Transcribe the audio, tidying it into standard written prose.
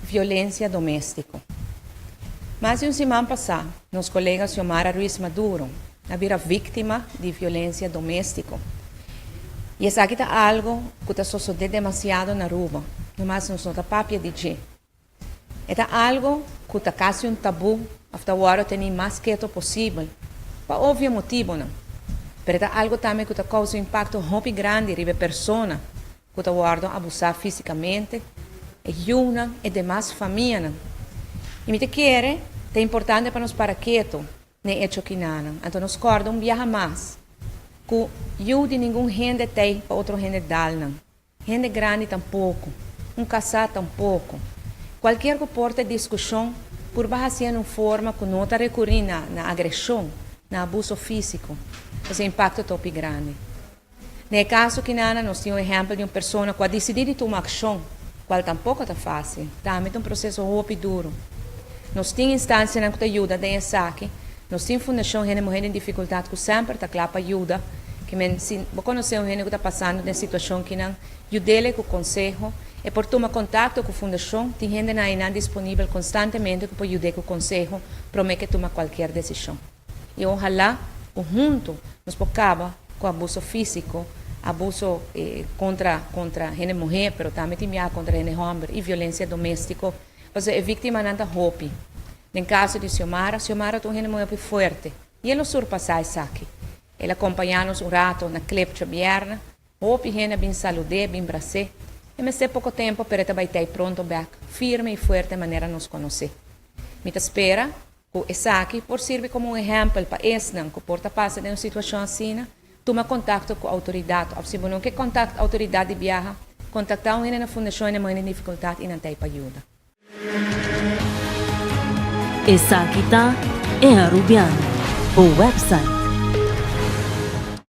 violência doméstica. Mas em semana passada, nos colegas Xiomara Ruiz Maduro vira vítima de violência doméstica. E essa aqui é algo que está sucedendo demasiado na rua, mas não está papia de dizer. É algo que está quase tabu, até agora tem mais quieto possível, por óbvio motivo, não. Mas é algo também que está causando impacto muito grande na pessoa que está agora abusar fisicamente, e uma e demais família. E me quer, é importante para nós para quieto, nem hecho que nada. Então nos corda viaja mais, que eu de nenhum gente tem para outro gente dar, não. Gente grande tampouco, casado tampouco. Qualquer que porta discussão, por baixo de forma que não está recorrendo na agressão, na abuso físico, esse impacto é top grande. No caso que nós temos um exemplo de uma pessoa que decidiu tomar ação, qual tampouco está fácil, também é um processo muito duro. Nós temos instâncias que ajudam a essa aqui, nós temos fundação de mulher em dificuldade que sempre está lá para ajudar, que vou conhecer um gente que está passando numa situação que não ajuda com o conselho, e por tomar contato com a fundação, tem gente aí disponível constantemente que pode ajudar com o conselho, promete tomar qualquer decisão. E ojalá, junto, nos acabar com o abuso físico, abuso contra a mulher, mas também contra o homem e violência doméstica. Você é vítima de roupa. No caso de Xiomara é uma mulher forte. E ela surpassou isso aqui. Ela acompanha-nos um rato na clepcha bierna, roupa é bem salude, bem bracê. E mas é pouco tempo para ela vai estar pronto, firme e forte de maneira nos conhecer. Me espera que isso aqui por servir como um exemplo para esse que porta passa em uma situação assim, toma contato com a autoridade. Se você não quer contato com a autoridade de viaja, contactar uma na fundação e uma dificuldade e não tem para ajuda. Essa aqui é a Rubiano, o website